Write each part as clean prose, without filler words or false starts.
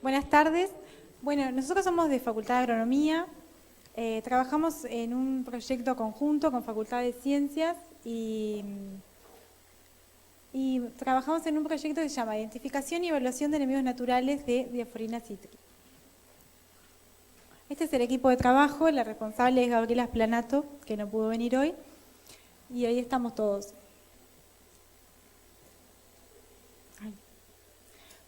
Buenas tardes. Bueno, nosotros somos de Facultad de Agronomía, trabajamos en un proyecto conjunto con Facultad de Ciencias y trabajamos en un proyecto que se llama Identificación y Evaluación de Enemigos Naturales de Diaforina cítrica. Este es el equipo de trabajo, la responsable es Gabriela Splanato, que no pudo venir hoy, y ahí estamos todos.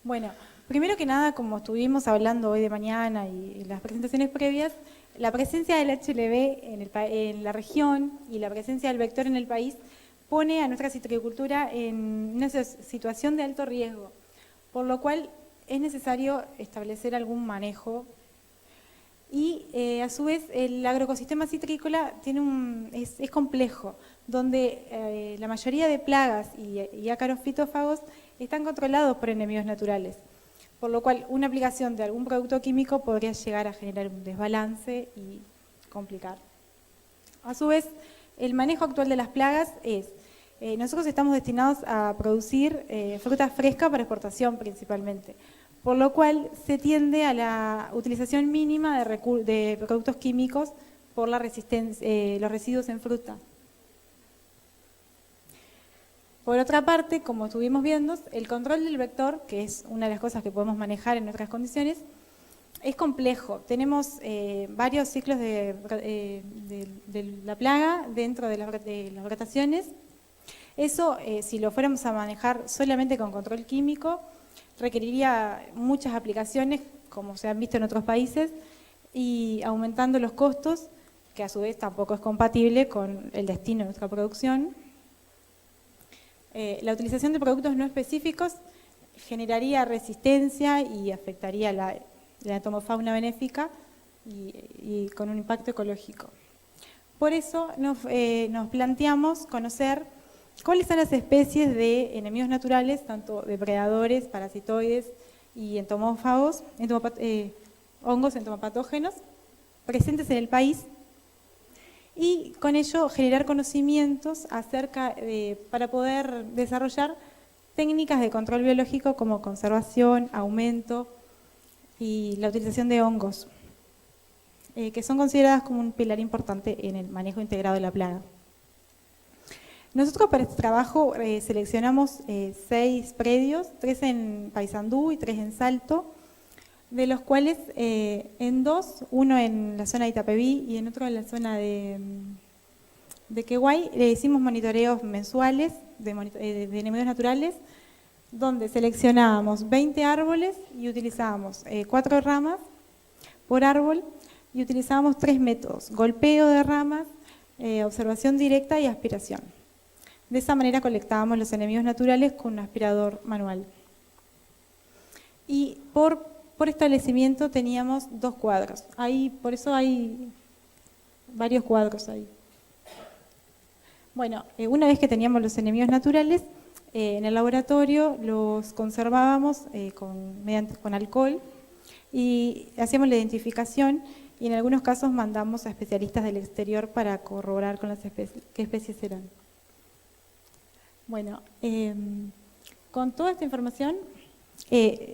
Bueno, primero que nada, como estuvimos hablando hoy de mañana y en las presentaciones previas, la presencia del HLB en la región y la presencia del vector en el país pone a nuestra citricultura en una situación de alto riesgo, por lo cual es necesario establecer algún manejo. Y a su vez el agroecosistema citrícola es complejo, donde la mayoría de plagas y ácaros fitófagos están controlados por enemigos naturales, por lo cual una aplicación de algún producto químico podría llegar a generar un desbalance y complicar. A su vez, el manejo actual de las plagas es, nosotros estamos destinados a producir fruta fresca para exportación principalmente, por lo cual se tiende a la utilización mínima de productos químicos por la los residuos en fruta. Por otra parte, como estuvimos viendo, el control del vector, que es una de las cosas que podemos manejar en nuestras condiciones, es complejo. Tenemos varios ciclos de la plaga dentro de las rotaciones. Eso, si lo fuéramos a manejar solamente con control químico, requeriría muchas aplicaciones, como se han visto en otros países, y aumentando los costos, que a su vez tampoco es compatible con el destino de nuestra producción. La utilización de productos no específicos generaría resistencia y afectaría la entomofauna benéfica y con un impacto ecológico. Por eso nos planteamos conocer cuáles son las especies de enemigos naturales, tanto depredadores, parasitoides y entomófagos, hongos entomopatógenos, presentes en el país, y con ello generar conocimientos para poder desarrollar técnicas de control biológico como conservación, aumento y la utilización de hongos, que son consideradas como un pilar importante en el manejo integrado de la plaga. Nosotros para este trabajo seleccionamos 6 predios, 3 en Paysandú y 3 en Salto, de los cuales en 2, uno en la zona de Itapeví y en otro en la zona de Queguay, le hicimos monitoreos mensuales de enemigos naturales, donde seleccionábamos 20 árboles y utilizábamos 4 ramas por árbol y utilizábamos 3 métodos: golpeo de ramas, observación directa y aspiración. De esa manera colectábamos los enemigos naturales con un aspirador manual. Y por establecimiento teníamos 2 cuadros. Por eso hay varios cuadros ahí. Bueno, una vez que teníamos los enemigos naturales, en el laboratorio los conservábamos con alcohol y hacíamos la identificación, y en algunos casos mandamos a especialistas del exterior para corroborar con qué especies eran. Bueno, con toda esta información,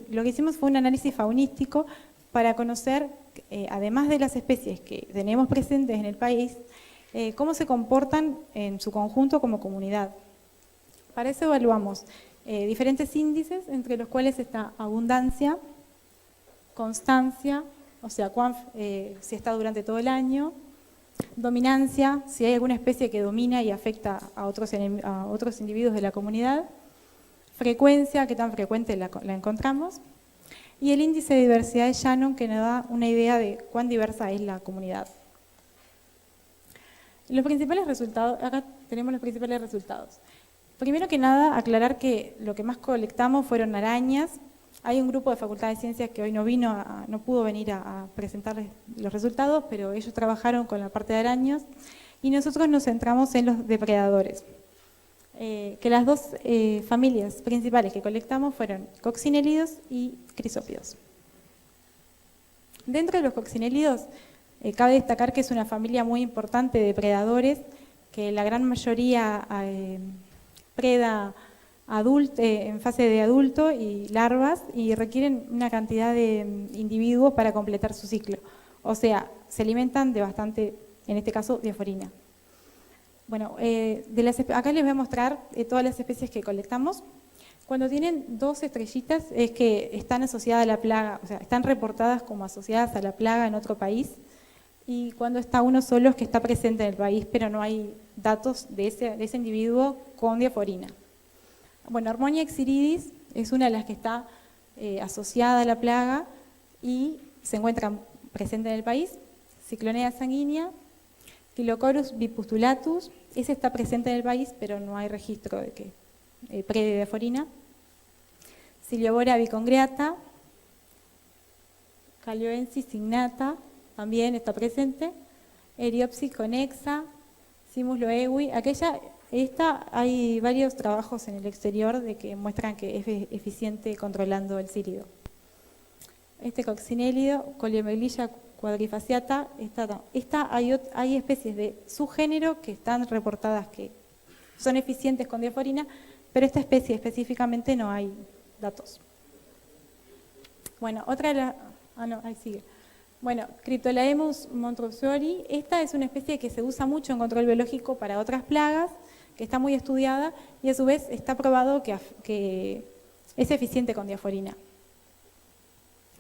lo que hicimos fue un análisis faunístico para conocer, además de las especies que tenemos presentes en el país, cómo se comportan en su conjunto como comunidad. Para eso evaluamos diferentes índices, entre los cuales está abundancia, constancia, o sea, si está durante todo el año, dominancia, si hay alguna especie que domina y afecta a otros individuos de la comunidad, frecuencia, qué tan frecuente la encontramos, y el índice de diversidad de Shannon, que nos da una idea de cuán diversa es la comunidad. Los principales resultados, acá tenemos los principales resultados. Primero que nada, aclarar que lo que más colectamos fueron arañas. Hay un grupo de Facultad de Ciencias que hoy no pudo venir a presentarles los resultados, pero ellos trabajaron con la parte de arañas y nosotros nos centramos en los depredadores. Que las 2 familias principales que colectamos fueron coccinelidos y crisópidos. Dentro de los coccinelidos, cabe destacar que es una familia muy importante de depredadores, que la gran mayoría preda en fase de adulto y larvas, y requieren una cantidad de individuos para completar su ciclo. O sea, se alimentan de bastante, en este caso, diaforina. Bueno, acá les voy a mostrar todas las especies que colectamos. Cuando tienen 2 estrellitas es que están asociadas a la plaga, o sea, están reportadas como asociadas a la plaga en otro país. Y cuando está uno solo es que está presente en el país, pero no hay datos de ese individuo con diaforina. Bueno, Harmonia exciridis es una de las que está asociada a la plaga y se encuentra presente en el país. Ciclonea sanguínea, Chilocorus bipustulatus, ese está presente en el país, pero no hay registro de que pre-diaforina. Ciliobora bicongreata, Calioensis signata, también está presente. Eriopsis conexa, Simus loewi. Hay varios trabajos en el exterior de que muestran que es eficiente controlando el cílido. Coccinélido, Coliomeglilla quadrifaciata, hay especies de subgénero que están reportadas que son eficientes con diaforina, pero esta especie específicamente no hay datos. Bueno, ahí sigue. Bueno, Cryptolaemus montrosori, esta es una especie que se usa mucho en control biológico para otras plagas, que está muy estudiada y a su vez está probado que es eficiente con diaforina.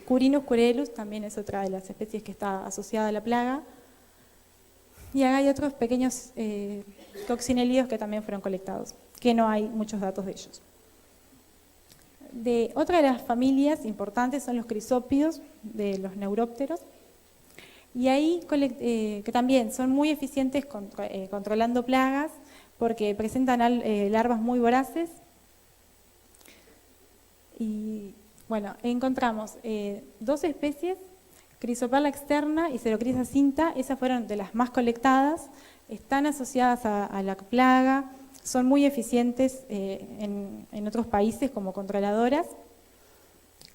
Curinus curelus también es otra de las especies que está asociada a la plaga. Y acá hay otros pequeños coccinélidos que también fueron colectados, que no hay muchos datos de ellos. Otra de las familias importantes son los crisópidos de los neurópteros, y ahí que también son muy eficientes controlando plagas porque presentan larvas muy voraces. Y bueno, encontramos 2 especies, Chrysoperla externa y Cerocrisa cinta, esas fueron de las más colectadas, están asociadas a la plaga, son muy eficientes en otros países como controladoras,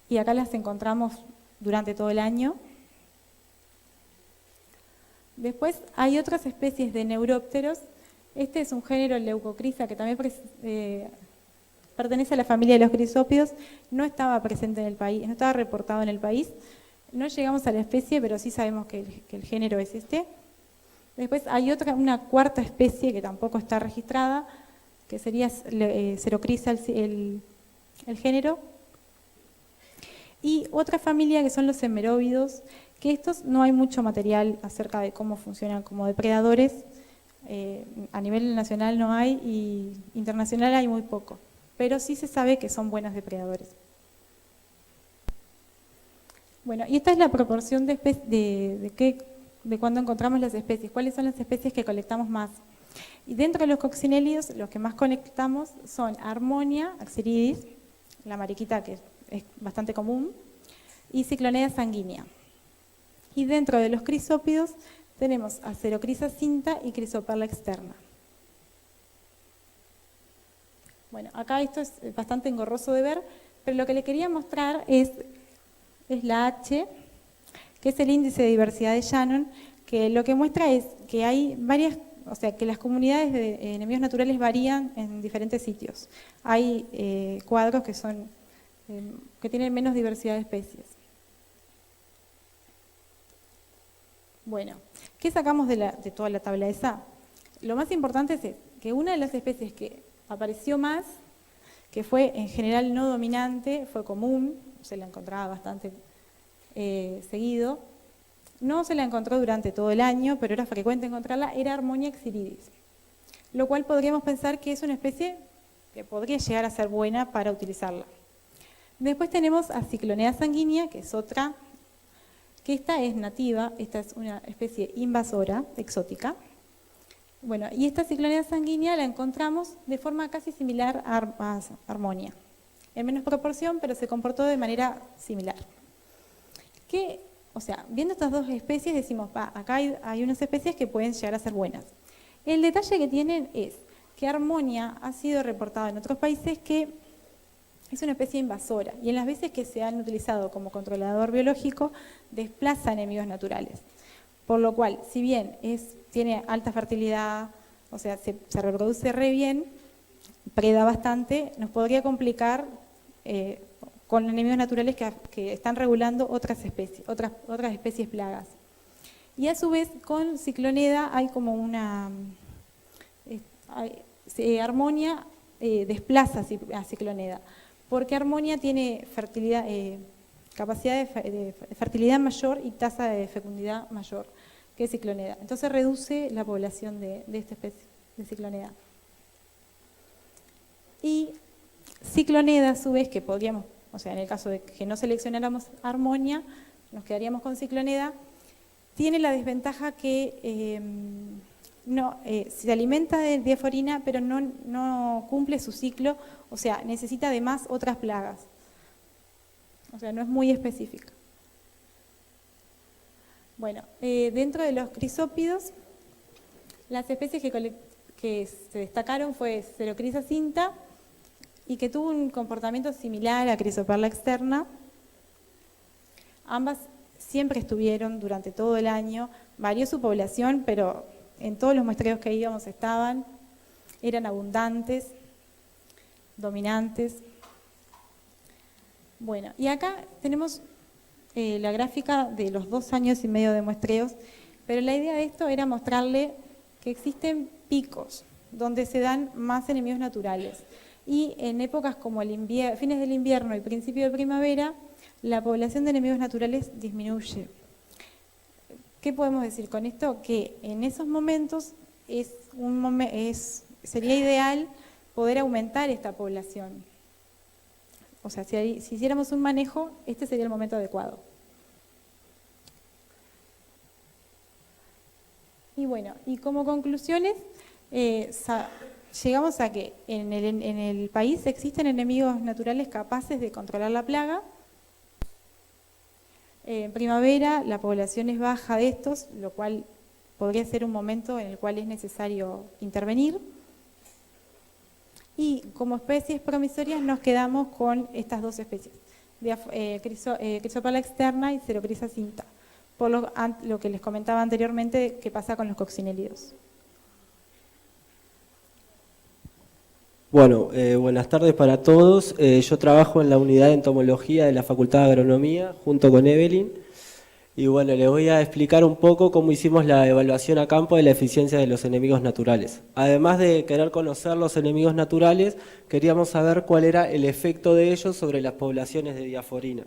y acá las encontramos durante todo el año. Después hay otras especies de neurópteros. Este es un género Leucocrisa que también pertenece a la familia de los crisópidos, no estaba presente en el país, no estaba reportado en el país. No llegamos a la especie, pero sí sabemos que el género es este. Después hay una cuarta especie que tampoco está registrada, que sería Cerocrisa el género. Y otra familia que son los hemeróvidos, que estos no hay mucho material acerca de cómo funcionan como depredadores. A nivel nacional no hay y internacional hay muy poco, pero sí se sabe que son buenos depredadores. Bueno, y esta es la proporción de cuando encontramos las especies, cuáles son las especies que colectamos más. Y dentro de los coccinélidos, los que más colectamos son Harmonia axyridis, la mariquita que es bastante común, y Ciclonea sanguínea. Y dentro de los crisópidos tenemos a Cerocrisa cinta y Chrysoperla externa. Bueno, acá esto es bastante engorroso de ver, pero lo que le quería mostrar es la H, que es el índice de diversidad de Shannon, que lo que muestra es que hay varias, o sea, que las comunidades de enemigos naturales varían en diferentes sitios. Hay cuadros que tienen menos diversidad de especies. Bueno, ¿qué sacamos de toda la tabla esa? Lo más importante es que una de las especies que apareció más, que fue en general no dominante, fue común, se la encontraba bastante seguido, no se la encontró durante todo el año, pero era frecuente encontrarla, era Harmonia exyridis, lo cual podríamos pensar que es una especie que podría llegar a ser buena para utilizarla. Después tenemos a Ciclonea sanguínea, que es otra, que esta es nativa, esta es una especie invasora, exótica. Bueno, y esta Ciclonea sanguínea la encontramos de forma casi similar a Harmonia, en menos proporción, pero se comportó de manera similar. O sea, viendo estas 2 especies decimos, acá hay unas especies que pueden llegar a ser buenas. El detalle que tienen es que Harmonia ha sido reportado en otros países que es una especie invasora, y en las veces que se han utilizado como controlador biológico, desplaza enemigos naturales. Por lo cual, si bien tiene alta fertilidad, o sea, se reproduce re bien, preda bastante, nos podría complicar con enemigos naturales que están regulando otras especies plagas. Y a su vez con cicloneda hay como una armonia desplaza a cicloneda, porque armonia tiene fertilidad, capacidad de fertilidad mayor y tasa de fecundidad mayor que cicloneda. Entonces reduce la población de esta especie de cicloneda. Y cicloneda, a su vez, que podríamos, o sea, en el caso de que no seleccionáramos armonia, nos quedaríamos con cicloneda, tiene la desventaja que se alimenta de diaforina, pero no cumple su ciclo, o sea, necesita además otras plagas. O sea, no es muy específica. Bueno, dentro de los crisópidos, las especies que se destacaron fue Cerocrisa cinta, y que tuvo un comportamiento similar a Chrysoperla externa. Ambas siempre estuvieron durante todo el año, varió su población, pero en todos los muestreos que íbamos estaban, eran abundantes, dominantes. Bueno, y acá tenemos la gráfica de los 2 años y medio de muestreos, pero la idea de esto era mostrarle que existen picos donde se dan más enemigos naturales. Y en épocas como fines del invierno y principio de primavera, la población de enemigos naturales disminuye. ¿Qué podemos decir con esto? Que en esos momentos sería ideal poder aumentar esta población. O sea, si hiciéramos un manejo, este sería el momento adecuado. Y bueno, y como conclusiones, llegamos a que en el país existen enemigos naturales capaces de controlar la plaga. En primavera la población es baja de estos, lo cual podría ser un momento en el cual es necesario intervenir. Y como especies promisorias nos quedamos con estas 2 especies, Chrysoperla externa y Cerocrisa cinta, por lo que les comentaba anteriormente que pasa con los coccinélidos. Bueno, buenas tardes para todos. Yo trabajo en la unidad de entomología de la Facultad de Agronomía junto con Evelyn. Y bueno, les voy a explicar un poco cómo hicimos la evaluación a campo de la eficiencia de los enemigos naturales. Además de querer conocer los enemigos naturales, queríamos saber cuál era el efecto de ellos sobre las poblaciones de diaforina.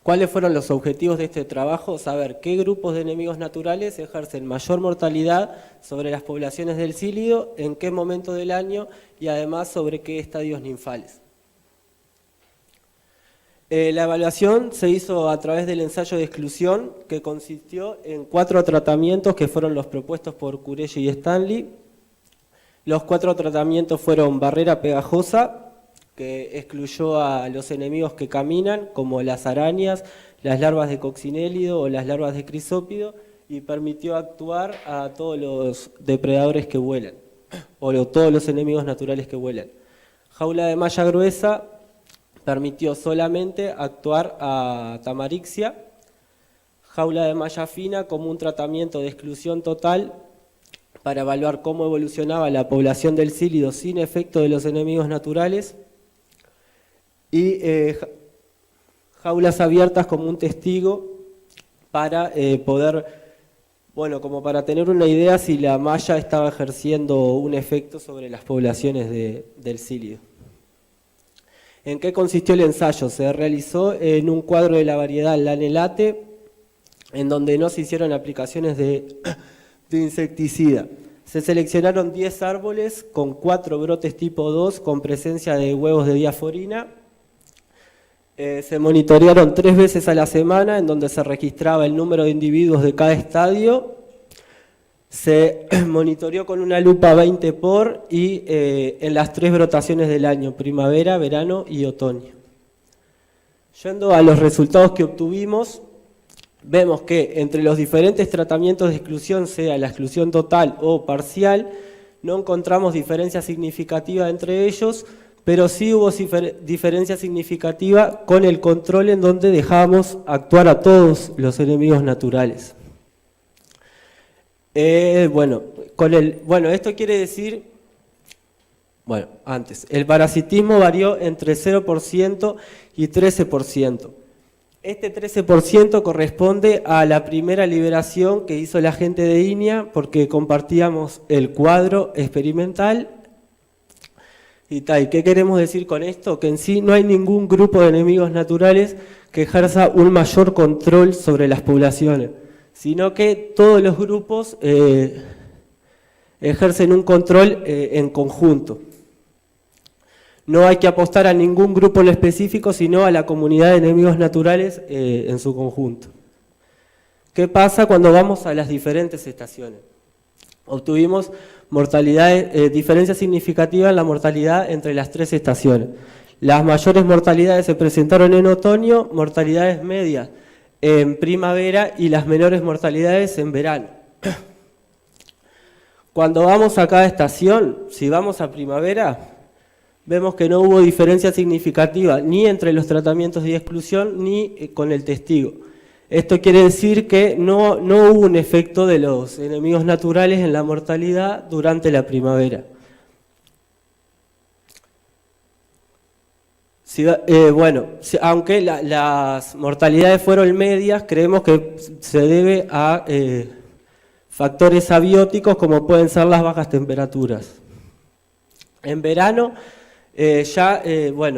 ¿Cuáles fueron los objetivos de este trabajo? Saber qué grupos de enemigos naturales ejercen mayor mortalidad sobre las poblaciones del cílido, en qué momento del año y además sobre qué estadios ninfales. La evaluación se hizo a través del ensayo de exclusión, que consistió en 4 tratamientos que fueron los propuestos por Curelli y Stanley. Los 4 tratamientos fueron barrera pegajosa, que excluyó a los enemigos que caminan, como las arañas, las larvas de coccinélido o las larvas de crisópido, y permitió actuar a todos los depredadores que vuelan, o todos los enemigos naturales que vuelan. Jaula de malla gruesa permitió solamente actuar a Tamarixia. Jaula de malla fina como un tratamiento de exclusión total para evaluar cómo evolucionaba la población del cílido sin efecto de los enemigos naturales. Y jaulas abiertas como un testigo para poder, bueno, como para tener una idea si la malla estaba ejerciendo un efecto sobre las poblaciones del cílido. ¿En qué consistió el ensayo? Se realizó en un cuadro de la variedad Lanelate, en donde no se hicieron aplicaciones de insecticida. Se seleccionaron 10 árboles con 4 brotes tipo 2 con presencia de huevos de diaforina. Se monitorearon 3 veces a la semana, en donde se registraba el número de individuos de cada estadio. Se monitoreó con una lupa 20 por y en las 3 brotaciones del año, primavera, verano y otoño. Yendo a los resultados que obtuvimos, vemos que entre los diferentes tratamientos de exclusión, sea la exclusión total o parcial, no encontramos diferencia significativa entre ellos, pero sí hubo diferencia significativa con el control en donde dejábamos actuar a todos los enemigos naturales. Esto quiere decir Bueno, antes. El parasitismo varió entre 0% y 13%. Este 13% corresponde a la primera liberación que hizo la gente de INEA porque compartíamos el cuadro experimental y tal. ¿Qué queremos decir con esto? Que en sí no hay ningún grupo de enemigos naturales que ejerza un mayor control sobre las poblaciones, sino que todos los grupos ejercen un control en conjunto. No hay que apostar a ningún grupo en específico, sino a la comunidad de enemigos naturales en su conjunto. ¿Qué pasa cuando vamos a las diferentes estaciones? Obtuvimos diferencias significativas en la mortalidad entre las 3 estaciones. Las mayores mortalidades se presentaron en otoño, mortalidades medias en primavera y las menores mortalidades en verano. Cuando vamos a cada estación, si vamos a primavera, vemos que no hubo diferencia significativa ni entre los tratamientos de exclusión ni con el testigo. Esto quiere decir que no hubo un efecto de los enemigos naturales en la mortalidad durante la primavera. Aunque las mortalidades fueron medias, creemos que se debe a factores abióticos como pueden ser las bajas temperaturas. En verano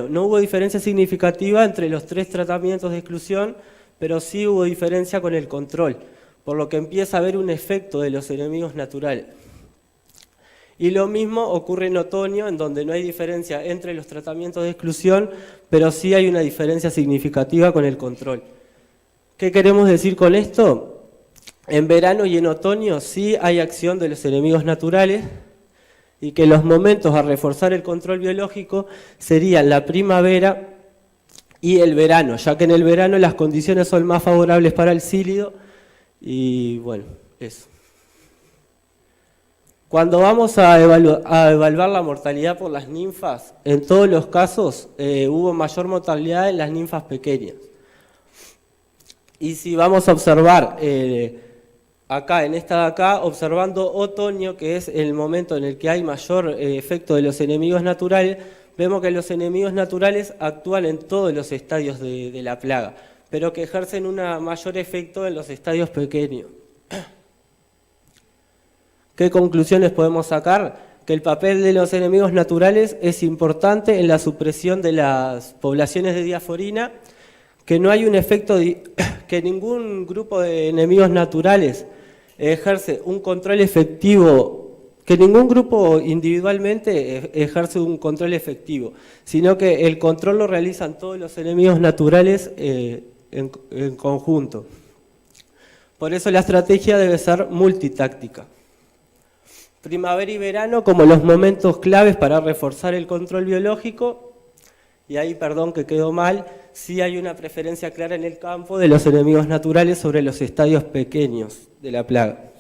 no hubo diferencia significativa entre los 3 tratamientos de exclusión, pero sí hubo diferencia con el control, por lo que empieza a haber un efecto de los enemigos naturales. Y lo mismo ocurre en otoño, en donde no hay diferencia entre los tratamientos de exclusión, pero sí hay una diferencia significativa con el control. ¿Qué queremos decir con esto? En verano y en otoño sí hay acción de los enemigos naturales, y que los momentos a reforzar el control biológico serían la primavera y el verano, ya que en el verano las condiciones son más favorables para el cílido, y bueno, eso. Cuando vamos a evaluar la mortalidad por las ninfas, en todos los casos hubo mayor mortalidad en las ninfas pequeñas. Y si vamos a observar acá, en esta de acá, observando otoño, que es el momento en el que hay mayor efecto de los enemigos naturales, vemos que los enemigos naturales actúan en todos los estadios de la plaga, pero que ejercen un mayor efecto en los estadios pequeños. ¿Qué conclusiones podemos sacar? Que el papel de los enemigos naturales es importante en la supresión de las poblaciones de diaforina, que no hay un efecto, que ningún grupo de enemigos naturales ejerce un control efectivo, que ningún grupo individualmente ejerce un control efectivo, sino que el control lo realizan todos los enemigos naturales en conjunto. Por eso la estrategia debe ser multitáctica. Primavera y verano como los momentos claves para reforzar el control biológico, y ahí, perdón que quedó mal, sí hay una preferencia clara en el campo de los enemigos naturales sobre los estadios pequeños de la plaga.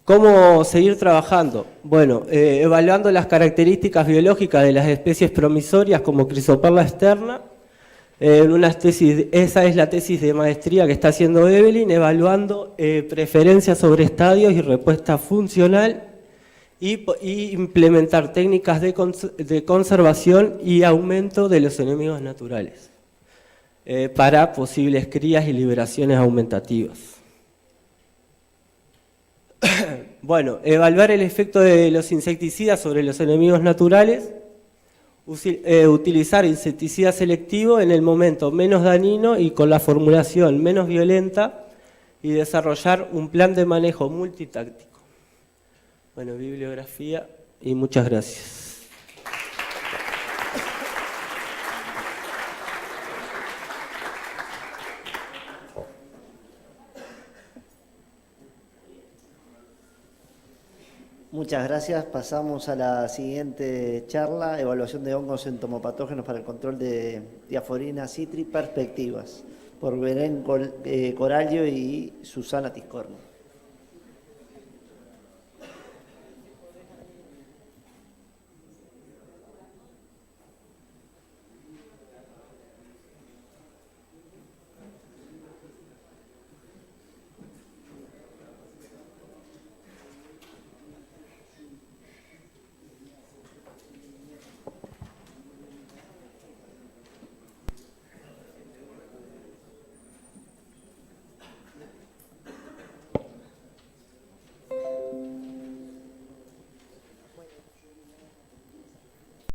¿Cómo seguir trabajando? Bueno, evaluando las características biológicas de las especies promisorias como Chrysoperla externa. Esa es la tesis de maestría que está haciendo Evelyn, evaluando preferencias sobre estadios y respuesta funcional y implementar técnicas de conservación y aumento de los enemigos naturales para posibles crías y liberaciones aumentativas. Bueno, evaluar el efecto de los insecticidas sobre los enemigos naturales, utilizar insecticida selectivo en el momento menos dañino y con la formulación menos violenta y desarrollar un plan de manejo multitáctico. Bueno, bibliografía y muchas gracias. Muchas gracias. Pasamos a la siguiente charla, evaluación de hongos entomopatógenos para el control de Diaforina citri, perspectivas, por Belén Corallo y Susana Tiscornia.